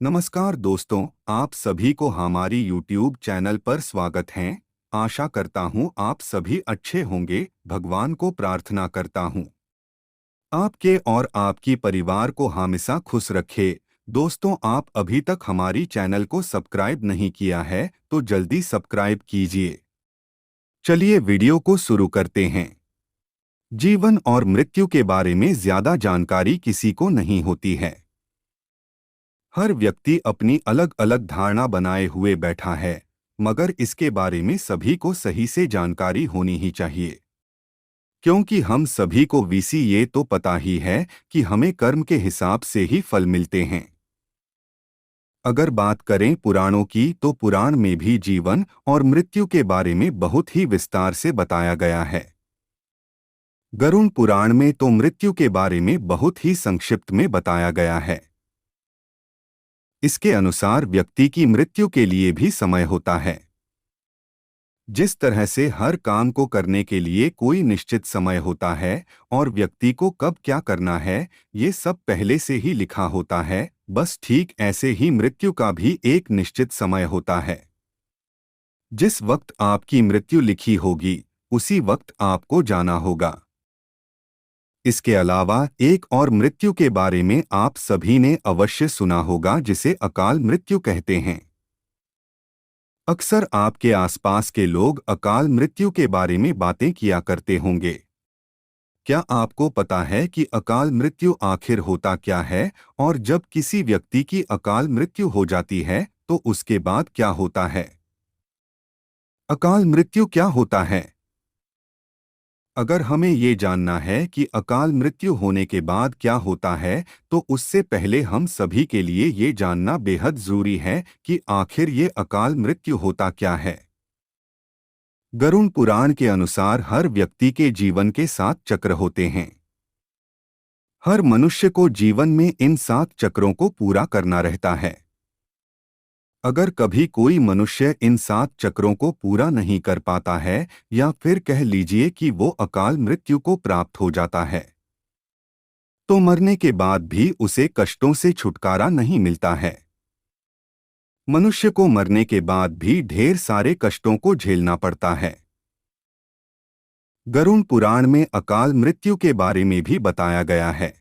नमस्कार दोस्तों, आप सभी को हमारी YouTube चैनल पर स्वागत है। आशा करता हूँ आप सभी अच्छे होंगे। भगवान को प्रार्थना करता हूँ आपके और आपकी परिवार को हमेशा खुश रखे। दोस्तों, आप अभी तक हमारी चैनल को सब्सक्राइब नहीं किया है तो जल्दी सब्सक्राइब कीजिए। चलिए वीडियो को शुरू करते हैं। जीवन और मृत्यु के बारे में ज्यादा जानकारी किसी को नहीं होती है। हर व्यक्ति अपनी अलग अलग धारणा बनाए हुए बैठा है, मगर इसके बारे में सभी को सही से जानकारी होनी ही चाहिए। क्योंकि हम सभी को वीसी ये तो पता ही है कि हमें कर्म के हिसाब से ही फल मिलते हैं। अगर बात करें पुराणों की तो पुराण में भी जीवन और मृत्यु के बारे में बहुत ही विस्तार से बताया गया है। गरुड़ पुराण में तो मृत्यु के बारे में बहुत ही संक्षिप्त में बताया गया है। इसके अनुसार व्यक्ति की मृत्यु के लिए भी समय होता है। जिस तरह से हर काम को करने के लिए कोई निश्चित समय होता है और व्यक्ति को कब क्या करना है ये सब पहले से ही लिखा होता है, बस ठीक ऐसे ही मृत्यु का भी एक निश्चित समय होता है। जिस वक्त आपकी मृत्यु लिखी होगी उसी वक्त आपको जाना होगा। इसके अलावा एक और मृत्यु के बारे में आप सभी ने अवश्य सुना होगा, जिसे अकाल मृत्यु कहते हैं। अक्सर आपके आसपास के लोग अकाल मृत्यु के बारे में बातें किया करते होंगे। क्या आपको पता है कि अकाल मृत्यु आखिर होता क्या है और जब किसी व्यक्ति की अकाल मृत्यु हो जाती है तो उसके बाद क्या होता है? अकाल मृत्यु क्या होता है? अगर हमें ये जानना है कि अकाल मृत्यु होने के बाद क्या होता है तो उससे पहले हम सभी के लिए ये जानना बेहद जरूरी है कि आखिर ये अकाल मृत्यु होता क्या है। गरुड़ पुराण के अनुसार हर व्यक्ति के जीवन के 7 चक्र होते हैं। हर मनुष्य को जीवन में इन 7 चक्रों को पूरा करना रहता है। अगर कभी कोई मनुष्य इन 7 चक्रों को पूरा नहीं कर पाता है या फिर कह लीजिए कि वो अकाल मृत्यु को प्राप्त हो जाता है तो मरने के बाद भी उसे कष्टों से छुटकारा नहीं मिलता है। मनुष्य को मरने के बाद भी ढेर सारे कष्टों को झेलना पड़ता है। गरुड़ पुराण में अकाल मृत्यु के बारे में भी बताया गया है।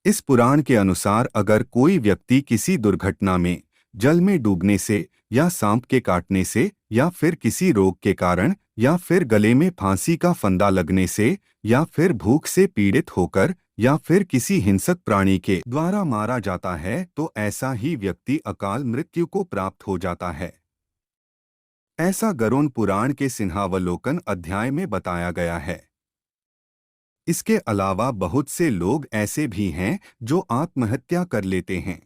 इस पुराण के अनुसार अगर कोई व्यक्ति किसी दुर्घटना में, जल में डूबने से या सांप के काटने से या फिर किसी रोग के कारण या फिर गले में फांसी का फंदा लगने से या फिर भूख से पीड़ित होकर या फिर किसी हिंसक प्राणी के द्वारा मारा जाता है तो ऐसा ही व्यक्ति अकाल मृत्यु को प्राप्त हो जाता है। ऐसा गरुड़ पुराण के सिंहावलोकन अध्याय में बताया गया है। इसके अलावा बहुत से लोग ऐसे भी हैं जो आत्महत्या कर लेते हैं,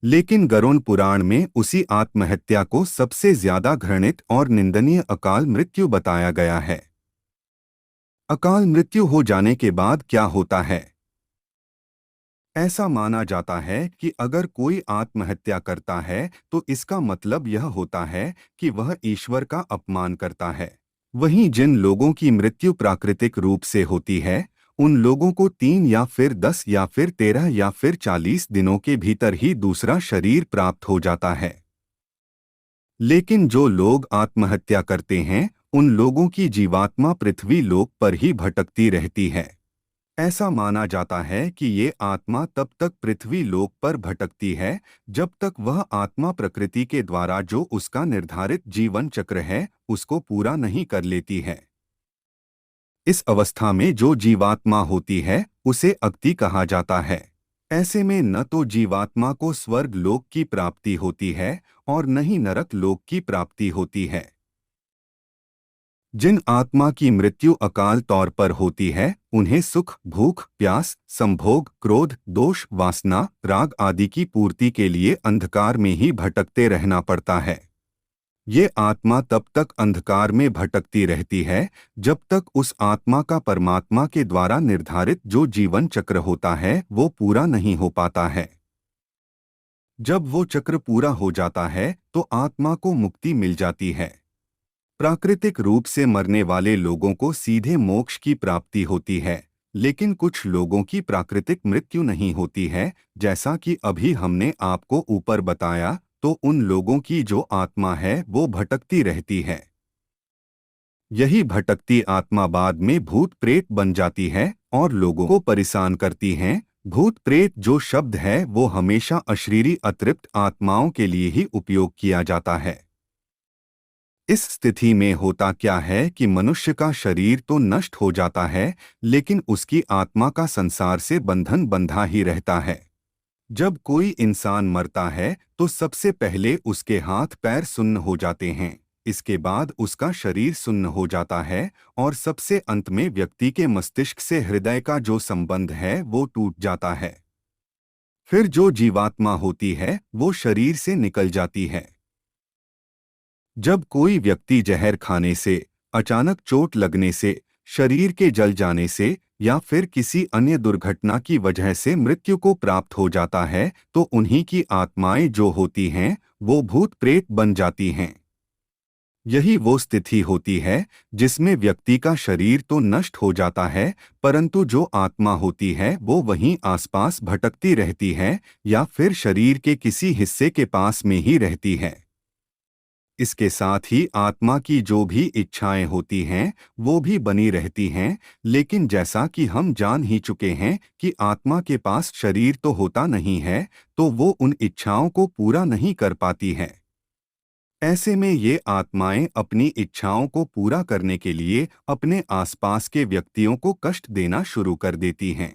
लेकिन गरुड़ पुराण में उसी आत्महत्या को सबसे ज्यादा घृणित और निंदनीय अकाल मृत्यु बताया गया है। अकाल मृत्यु हो जाने के बाद क्या होता है? ऐसा माना जाता है कि अगर कोई आत्महत्या करता है तो इसका मतलब यह होता है कि वह ईश्वर का अपमान करता है। वहीं जिन लोगों की मृत्यु प्राकृतिक रूप से होती है उन लोगों को 3 या फिर 10 या फिर 13 या फिर 40 दिनों के भीतर ही दूसरा शरीर प्राप्त हो जाता है। लेकिन जो लोग आत्महत्या करते हैं उन लोगों की जीवात्मा पृथ्वी लोक पर ही भटकती रहती है। ऐसा माना जाता है कि ये आत्मा तब तक पृथ्वी लोक पर भटकती है जब तक वह आत्मा प्रकृति के द्वारा जो उसका निर्धारित जीवन चक्र है उसको पूरा नहीं कर लेती है। इस अवस्था में जो जीवात्मा होती है उसे अक्ति कहा जाता है। ऐसे में न तो जीवात्मा को स्वर्ग लोक की प्राप्ति होती है और न ही नरक लोक की प्राप्ति होती है। जिन आत्मा की मृत्यु अकाल तौर पर होती है उन्हें सुख, भूख, प्यास, संभोग, क्रोध, दोष, वासना, राग आदि की पूर्ति के लिए अंधकार में ही भटकते रहना पड़ता है। ये आत्मा तब तक अंधकार में भटकती रहती है जब तक उस आत्मा का परमात्मा के द्वारा निर्धारित जो जीवन चक्र होता है वो पूरा नहीं हो पाता है। जब वो चक्र पूरा हो जाता है तो आत्मा को मुक्ति मिल जाती है। प्राकृतिक रूप से मरने वाले लोगों को सीधे मोक्ष की प्राप्ति होती है, लेकिन कुछ लोगों की प्राकृतिक मृत्यु नहीं होती है, जैसा कि अभी हमने आपको ऊपर बताया। तो उन लोगों की जो आत्मा है वो भटकती रहती है। यही भटकती आत्मा बाद में भूत प्रेत बन जाती है और लोगों को परेशान करती हैं। भूत प्रेत जो शब्द है वो हमेशा अशरीरी अतृप्त आत्माओं के लिए ही उपयोग किया जाता है। इस स्थिति में होता क्या है कि मनुष्य का शरीर तो नष्ट हो जाता है, लेकिन उसकी आत्मा का संसार से बंधन बंधा ही रहता है। जब कोई इंसान मरता है तो सबसे पहले उसके हाथ पैर सुन्न हो जाते हैं, इसके बाद उसका शरीर सुन्न हो जाता है और सबसे अंत में व्यक्ति के मस्तिष्क से हृदय का जो संबंध है वो टूट जाता है। फिर जो जीवात्मा होती है वो शरीर से निकल जाती है। जब कोई व्यक्ति जहर खाने से, अचानक चोट लगने से, शरीर के जल जाने से या फिर किसी अन्य दुर्घटना की वजह से मृत्यु को प्राप्त हो जाता है, तो उन्हीं की आत्माएं जो होती हैं वो भूत प्रेत बन जाती हैं। यही वो स्थिति होती है जिसमें व्यक्ति का शरीर तो नष्ट हो जाता है, परंतु जो आत्मा होती है वो वहीं आसपास भटकती रहती है या फिर शरीर के किसी हिस्से के पास में ही रहती है। इसके साथ ही आत्मा की जो भी इच्छाएं होती हैं वो भी बनी रहती हैं, लेकिन जैसा कि हम जान ही चुके हैं कि आत्मा के पास शरीर तो होता नहीं है, तो वो उन इच्छाओं को पूरा नहीं कर पाती है। ऐसे में ये आत्माएं अपनी इच्छाओं को पूरा करने के लिए अपने आसपास के व्यक्तियों को कष्ट देना शुरू कर देती हैं।